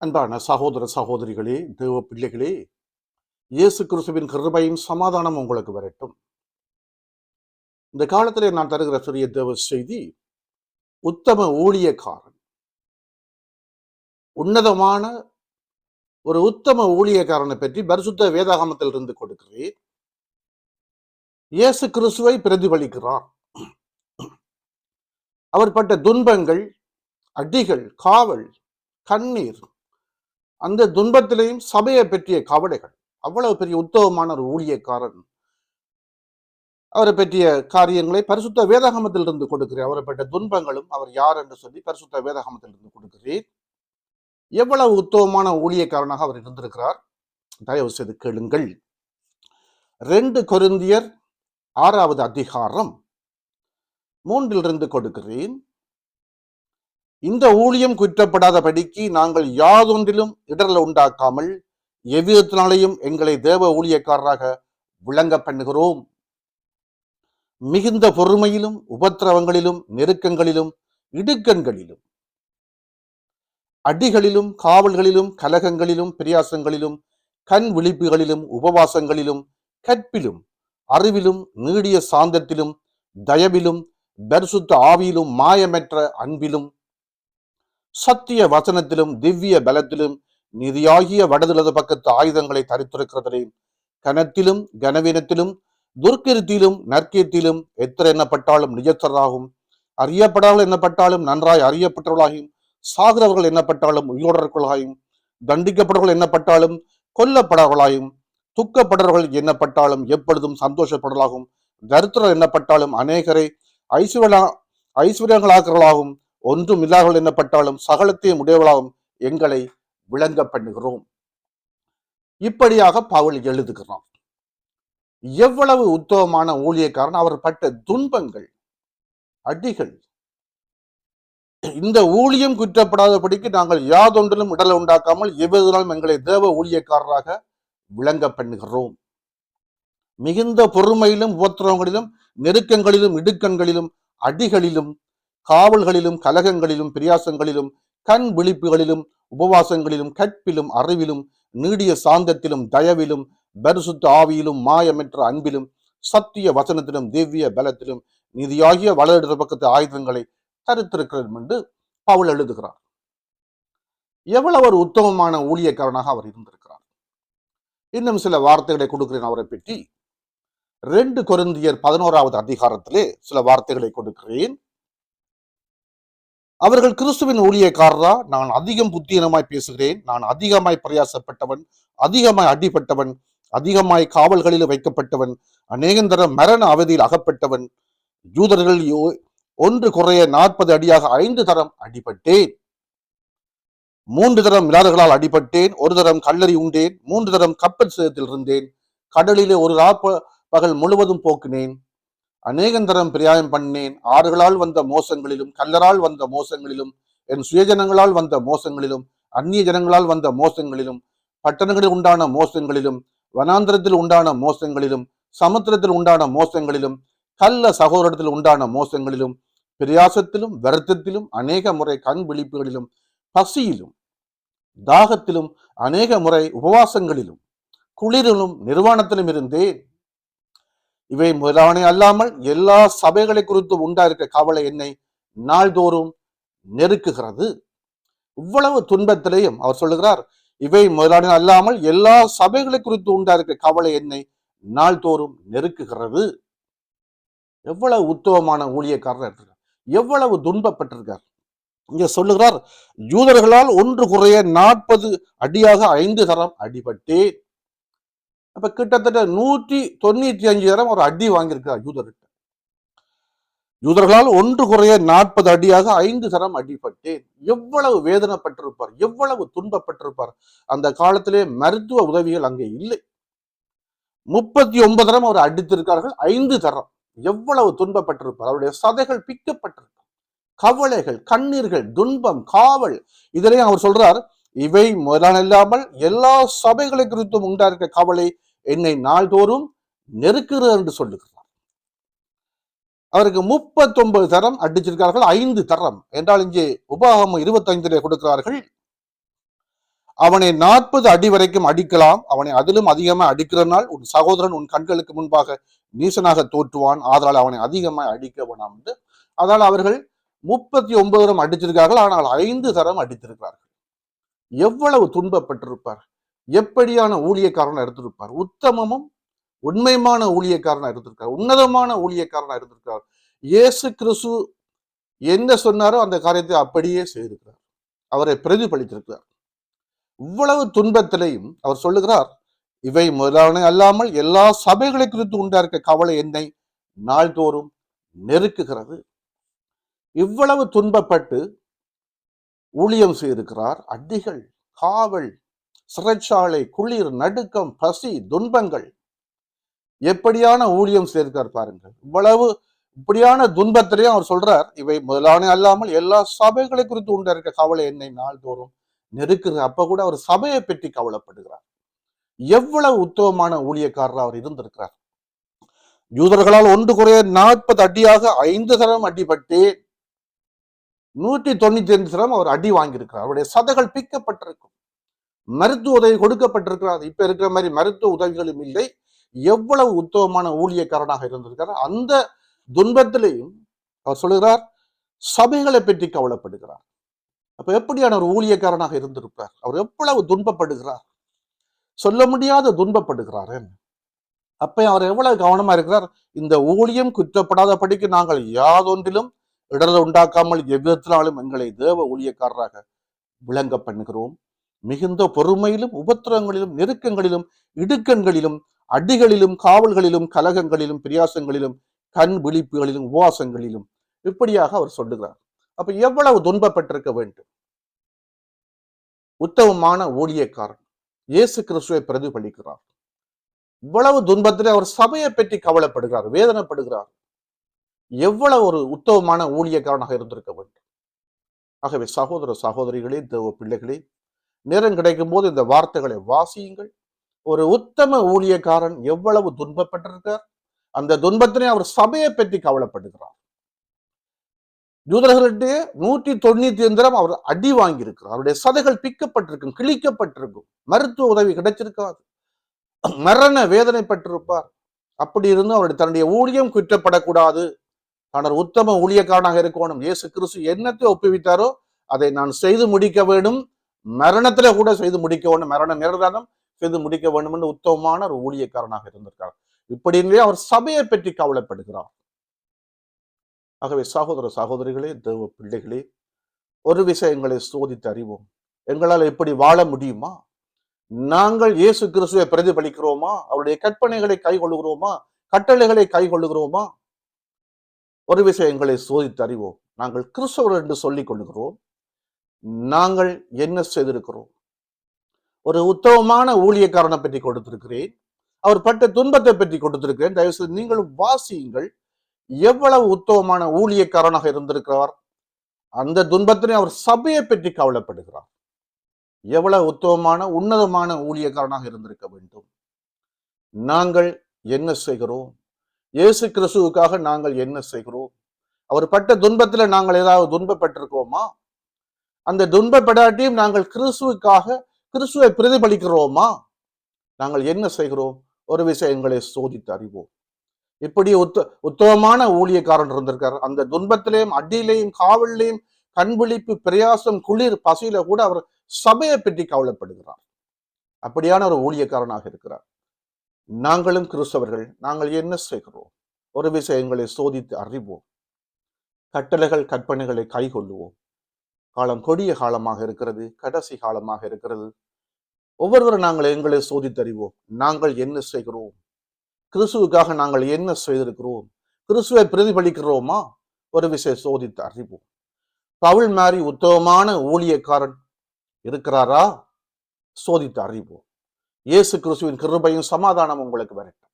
அன்பான சகோதர சகோதரிகளே, தேவ பிள்ளைகளே, இயேசு கிறிஸ்துவின் கிருபையும் சமாதானம் உங்களுக்கு வரட்டும். இந்த காலத்திலே நான் தருகிற சிறிய தேவ செய்தி, உத்தம ஊழியக்காரன். உன்னதமான ஒரு உத்தம ஊழியக்காரனை பற்றி பரிசுத்த வேதாகமத்தில் இருந்து கொடுக்கிறேன். இயேசு கிறிஸ்துவை பிரதிபலிக்கிறார். அவர் பட்ட துன்பங்கள், அடிகள், காவல், கண்ணீர், அந்த துன்பத்திலேயும் சபையை பற்றிய கவலைகள். அவ்வளவு பெரிய உத்தமமான ஒரு ஊழியக்காரன். அவரை பற்றிய காரியங்களை பரிசுத்த வேதாகமத்தில் இருந்து கொடுக்கிறேன். அவரை பட்ட துன்பங்களும் அவர் யார் என்று சொல்லி பரிசுத்த வேதாகமத்தில் இருந்து கொடுக்கிறேன். எவ்வளவு உத்தமமான ஊழியக்காரனாக அவர் இருந்திருக்கிறார், தயவு செய்து கேளுங்கள். 2 கொரிந்தியர் 6வது அதிகாரம் 3 கொடுக்கிறேன். இந்த ஊழியம் குற்றப்படாதபடிக்கு நாங்கள் யாதொன்றிலும் இடரல் உண்டாக்காமல் எவ்விதத்தினாலேயும் எங்களை தேவ ஊழியக்காரராக விளங்க பண்ணுகிறோம். மிகுந்த பொறுமையிலும் உபத்திரவங்களிலும் நெருக்கங்களிலும் இடுக்கண்களிலும் அடிகளிலும் காவல்களிலும் கலகங்களிலும் பிரயாசங்களிலும் கண் விழிப்புகளிலும் உபவாசங்களிலும் கற்பிலும் அறிவிலும் நீடிய சாந்தத்திலும் தயவிலும் பரிசுத்த ஆவியிலும் மாயமற்ற அன்பிலும் சத்திய வசனத்திலும் திவ்ய பலத்திலும் நிதியாகிய வடதுலது பக்கத்து ஆயுதங்களை தரித்திருக்கிறதே கனத்திலும் கனவீனத்திலும் துர்க்கிருத்திலும் நற்கீர்த்திலும் எத்தனை எண்ணப்பட்டாலும் நிஜத்தராகும், அறியப்படாமல் எண்ணப்பட்டாலும் நன்றாய் அறியப்பட்டவர்களாகும், சாகிறவர்கள் எண்ணப்பட்டாலும் உயிரோடர்களாயும், தண்டிக்கப்படுறவர்கள் எண்ணப்பட்டாலும் கொல்லப்படவர்களாயும், துக்கப்படவர்கள் எண்ணப்பட்டாலும் எப்பொழுதும் சந்தோஷப்படலாகும், தரித்திரர் எண்ணப்பட்டாலும் அநேகரை ஐஸ்வர்யங்களாகிறவர்களாகும், ஒன்றும் இல்லாதவர்கள் எண்ணப்பட்டாலும் சகலத்தையும் உடையவர்களாகும் எங்களை விளங்க பண்ணுகிறோம். இப்படியாக பவுல் எழுதுகிறான். எவ்வளவு உத்தமமான ஊழியக்காரன். அவர் பட்ட துன்பங்கள், அடிகள். இந்த ஊழியம் குற்றப்படாதபடிக்கு நாங்கள் யாதொன்றிலும் இடலை உண்டாக்காமல் எவ்விதனாலும் எங்களை தேவ ஊழியக்காரராக விளங்க பண்ணுகிறோம். மிகுந்த பொறுமையிலும் உபத்திரவங்களிலும் நெருக்கங்களிலும் இடுக்கண்களிலும் அடிகளிலும் காவல்களிலும் கலகங்களிலும் பிரியாசங்களிலும் கண் விழிப்புகளிலும் உபவாசங்களிலும் கற்பிலும் அறிவிலும் நீடிய சாந்தத்திலும் தயவிலும் பரிசுத்த ஆவியிலும் மாயமற்ற அன்பிலும் சத்திய வசனத்திலும் திவ்ய பலத்திலும் நிதியாகிய வலது பக்கத்து ஆயுதங்களை தரித்திருக்கிறது என்று பவுல் எழுதுகிறார். எவ்வளவு ஒரு உத்தமமான ஊழியக்காரனாக அவர் இருந்திருக்கிறார். இன்னும் சில வார்த்தைகளை கொடுக்கிறேன் அவரை பற்றி. 2 கொரிந்தியர் 11வது அதிகாரத்திலே சில வார்த்தைகளை கொடுக்கிறேன். அவர்கள் கிறிஸ்துவின் ஊழியக்காரரா? நான் அதிகம் புத்தியனமாய் பேசுகிறேன். நான் அதிகமாய் பிரயாசப்பட்டவன், அதிகமாய் அடிபட்டவன், அதிகமாய் காவல்களில் வைக்கப்பட்டவன், அநேகந்தரம் மரண அவதியில் அகப்பட்டவன். யூதர்கள் 1 குறைய 40 அடியாக 5 தரம் அடிபட்டேன். 3 தரம் மிலாறுகளால் அடிபட்டேன். 1 தரம் கல்லறி உண்டேன். 3 தரம் கப்பல் சேதத்தில் இருந்தேன். கடலிலே ஒரு பகல் முழுவதும் போக்கினேன். அநேகந்தரம் பிரயாயம் பண்ணேன். ஆறுகளால் வந்த மோசங்களிலும் கல்லரால் வந்த மோசங்களிலும் என் சுயஜனங்களால் வந்த மோசங்களிலும் அந்நிய ஜனங்களால் வந்த மோசங்களிலும் பட்டணங்களில் உண்டான மோசங்களிலும் வனாந்திரத்தில் உண்டான மோசங்களிலும் சமுத்திரத்தில் உண்டான மோசங்களிலும் கள்ள சகோதரத்தில் உண்டான மோசங்களிலும் பிரயாசத்திலும் வருத்தத்திலும் அநேக முறை கண் விழிப்புகளிலும் பசியிலும் தாகத்திலும் அநேக முறை உபவாசங்களிலும் குளிரிலும் நிர்வாணத்திலும் இருந்தேன். இவை முதலாவணை அல்லாமல் எல்லா சபைகளை குறித்து உண்டாயிருக்க கவலை என்னை நாள்தோறும் நெருக்குகிறது. இவ்வளவு துன்பத்திலேயும் அவர் சொல்லுகிறார், இவை முதலாவணை அல்லாமல் எல்லா சபைகளை குறித்து உண்டாயிருக்க கவலை என்னை நாள்தோறும் நெருக்குகிறது. எவ்வளவு உத்தமமான ஊழியக்காரர் இருக்கார், எவ்வளவு துன்பப்பட்டிருக்கார். இங்க சொல்லுகிறார், யூதர்களால் 1 குறைய 40 அடியாக 5 தரம் அடிபட்டேன். அப்ப கிட்டத்தட்ட 195 தரம் ஒரு அடி வாங்கியிருக்கிறார் யூதர்கிட்ட. யூதர்களால் 1 குறைய 40 அடியாக 5 தரம் அடிபட்டேன். எவ்வளவு வேதனைப்பட்டிருப்பார், எவ்வளவு துன்பப்பட்டிருப்பார். அந்த காலத்திலே மருத்துவ உதவிகள் அங்கே இல்லை. 39 தரம் அவர் அடித்திருக்கார்கள், 5 தரம். எவ்வளவு துன்பப்பட்டிருப்பார். அவருடைய சதைகள் பிக்கப்பட்டிருப்பார். கவலைகள், கண்ணீர்கள், துன்பம், காவல், இதனையும் அவர் சொல்றார், இவை முதலான இல்லாமல் எல்லா சபைகளை குறித்தும் உண்டாயிருக்க கவலை என்னை நாள்தோறும் நெருக்குகிறது என்று சொல்லுகிறார். அவருக்கு 39 தரம் அடிச்சிருக்கார்கள், 5 தரம் என்றால் இங்கே உபாகமம் 25 கொடுக்கிறார்கள். அவனை 40 அடி வரைக்கும் அடிக்கலாம். அவனை அதிலும் அதிகமாக அடிக்கிறனால் உன் சகோதரன் உன் கண்களுக்கு முன்பாக நீசனாக தோற்றுவான். ஆதலால் அவனை அதிகமாக அடிக்க வேணாம் என்று. அதனால் அவர்கள் 39 தரம் அடிச்சிருக்கார்கள். ஆனால் 5 தரம் அடித்திருக்கிறார்கள். எவ்வளவு துன்பப்பட்டிருப்பார், எப்படியான ஊழியக்காரனா எடுத்திருப்பார். உத்தமமும் உண்மையான ஊழியக்காரனா இருந்திருக்கார், உன்னதமான ஊழியக்காரனா இருந்திருக்கார். இயேசு கிறிஸ்து என்ன சொன்னாரோ அந்த காரியத்தை அப்படியே செய்திருக்கிறார். அவரை பிரதிபலித்திருக்கிறார். இவ்வளவு துன்பத்திலையும் அவர் சொல்லுகிறார், இவை முதலான அல்லாமல் எல்லா சபைகளை குறித்து உண்டாயிருக்க கவலை என்னை நாள்தோறும் நெருக்குகிறது. இவ்வளவு துன்பப்பட்டு ஊழியம் செய்திருக்கிறார். அடிகள், காவல், சிறைச்சாலை, குளிர், நடுக்கம், பசி, துன்பங்கள், எப்படியான ஊழியம் செய்திருக்கார் பாருங்கள். இவ்வளவு இப்படியான துன்பத்திலையும் அவர் சொல்றார், இவை முதலான அல்லாமல் எல்லா சபைகளை குறித்து உண்டாயிருக்க கவலை என்னை நாள்தோறும் நெருக்குது. அப்ப கூட அவர் சபையை பற்றி கவலைப்படுகிறார். எவ்வளவு உத்தமமான ஊழியக்காரர் அவர் இருந்திருக்கிறார். யூதர்களால் 1 குறைய 40 அடியாக 5 தரம் அடிபட்டு 195 தரம் அவர் அடி வாங்கியிருக்கிறார். அவருடைய சதைகள் பிக்கப்பட்டிருக்கும், மருத்துவ உதவி கொடுக்கப்பட்டிருக்கிறார். இப்ப இருக்கிற மாதிரி மருத்துவ உதவிகளும் இல்லை. எவ்வளவு உத்தமமான ஊழியக்காரனாக இருந்திருக்கிறார். அந்த துன்பத்திலையும் அவர் சொல்லுகிறார், சபைகளை பற்றி கவலைப்படுகிறார். அப்ப எப்படியான ஒரு ஊழியக்காரனாக இருந்திருப்பார். அவர் எவ்வளவு துன்பப்படுகிறார், சொல்ல முடியாத துன்பப்படுகிறார். அப்ப அவர் எவ்வளவு கவனமா இருக்கிறார். இந்த ஊழியம் குற்றப்படாதபடிக்கு நாங்கள் யாதொன்றிலும் இடரை உண்டாக்காமல் எவ்விதத்தினாலும் எங்களை தேவ ஊழியக்காரராக விளங்க பண்ணுகிறோம். மிகுந்த பொறுமையிலும் உபத்திரங்களிலும் நெருக்கங்களிலும் இடுக்கண்களிலும் அடிகளிலும் காவல்களிலும் கலகங்களிலும் பிரியாசங்களிலும் கண் விழிப்புகளிலும் உபவாசங்களிலும் இப்படியாக அவர் சொல்லுகிறார். அப்ப எவ்வளவு துன்பப்பட்டிருக்க வேண்டும். உத்தமமான ஊழியக்காரன் இயேசு கிறிஸ்துவை பிரதிபலிக்கிறார். இவ்வளவு துன்பத்திலே அவர் சபையை பற்றி கவலைப்படுகிறார், வேதனைப்படுகிறார். எவ்வளவு ஒரு உத்தமமான ஊழியக்காரனாக இருந்திருக்க வேண்டும். ஆகவே சகோதர சகோதரிகளே, தேவ பிள்ளைகளே, நேரம் கிடைக்கும் போது இந்த வார்த்தைகளை வாசியுங்கள். ஒரு உத்தம ஊழியக்காரன் எவ்வளவு துன்பப்பட்டிருக்கார். அந்த துன்பத்திலே அவர் சபையை பற்றி கவலைப்படுகிறார். யூதர்களிடையே 195 தரம் அவர் அடி வாங்கியிருக்கிறார். அவருடைய சதைகள் பிக்கப்பட்டிருக்கும், கிழிக்கப்பட்டிருக்கும், மருத்துவ உதவி கிடைச்சிருக்காது, மரண வேதனைப்பட்டிருப்பார். அப்படி இருந்து அவருடைய தன்னுடைய ஊழியம் குற்றப்படக்கூடாது, நான் ஒரு உத்தம ஊழியக்காரனாக இருக்கணும், இயேசு கிறிஸ்து என்னத்தை ஒப்புவித்தாரோ அதை நான் செய்து முடிக்க வேண்டும், மரணத்துல கூட செய்து முடிக்க வேண்டும், மரண நிர்தானம் செய்து முடிக்க வேண்டும் என்று உத்தமமான ஒரு ஊழியக்காரனாக இருந்திருக்கார். இப்படி அவர் சபையை பற்றி கவலைப்படுகிறார். ஆகவே சகோதர சகோதரிகளே, தேவ பிள்ளைகளே, ஒரு விஷயங்களை சோதித்து அறிவோம். எங்களால் எப்படி வாழ முடியுமா? நாங்கள் இயேசு கிறிஸ்துவை பிரதிபலிக்கிறோமா? அவருடைய கற்பனைகளை கை கொள்ளுகிறோமா? கட்டளைகளை கை கொள்ளுகிறோமா? ஒரு விஷயங்களை சோதித்து அறிவோம். நாங்கள் கிறிஸ்தவர்கள் என்று சொல்லிக் கொள்ளுகிறோம், நாங்கள் என்ன செய்திருக்கிறோம்? ஒரு உத்தமமான ஊழியக்காரனை பற்றி கொடுத்திருக்கிறேன், அவர் பட்ட துன்பத்தை பற்றி கொடுத்திருக்கிறேன். தயவுசெய்து நீங்களும் வாசியுங்கள். எவ்வளவு உத்தமமான ஊழியக்காரனாக இருந்திருக்கிறார். அந்த துன்பத்திலே அவர் சபையை பற்றி கவலைப்படுகிறார். எவ்வளவு உத்தமமான உன்னதமான ஊழியக்காரனாக இருந்திருக்க வேண்டும். நாங்கள் என்ன செய்கிறோம்? இயேசு கிறிஸ்துவுக்காக நாங்கள் என்ன செய்கிறோம்? அவர் பட்ட துன்பத்துல நாங்கள் ஏதாவது துன்பப்பட்டிருக்கோமா? அந்த துன்பப்படாட்டியும் நாங்கள் கிறிஸ்துவுக்காக கிறிஸ்துவை பிரதிபலிக்கிறோமா? நாங்கள் என்ன செய்கிறோம்? ஒரு விஷயங்களை சோதித்து அறிவோம். இப்படி உத்தமமான ஊழியக்காரன் இருந்திருக்கார். அந்த துன்பத்திலேயும் அடியிலையும் காவல்லையும் கண்விழிப்பு பிரயாசம் குளிர் பசியில கூட அவர் சபையை பற்றி கவலைப்படுகிறார். அப்படியான ஒரு ஊழியக்காரனாக இருக்கிறார். நாங்களும் கிறிஸ்தவர்கள், நாங்கள் என்ன செய்கிறோம்? ஒரு விஷயங்களை சோதித்து அறிவோம். கட்டளைகள் கற்பனைகளை கைகொள்ளுவோம். காலம் கொடிய காலமாக இருக்கிறது, கடைசி காலமாக இருக்கிறது. ஒவ்வொருவரும் நாங்கள் எங்களை சோதித்தறிவோம். நாங்கள் என்ன செய்கிறோம்? கிறிஸ்துவுக்காக நாங்கள் என்ன செய்திருக்கிறோம்? கிறிஸ்துவை பிரதிபலிக்கிறோமா? ஒரு விஷயம் சோதித்து அறிவோம். பவுல் மாதிரி உத்தமமான ஊழியக்காரன் இருக்கிறாரா? சோதித்து அறிவோம். இயேசு கிறிஸ்துவின் கிருபையும் சமாதானம் உங்களுக்கு வரட்டும்.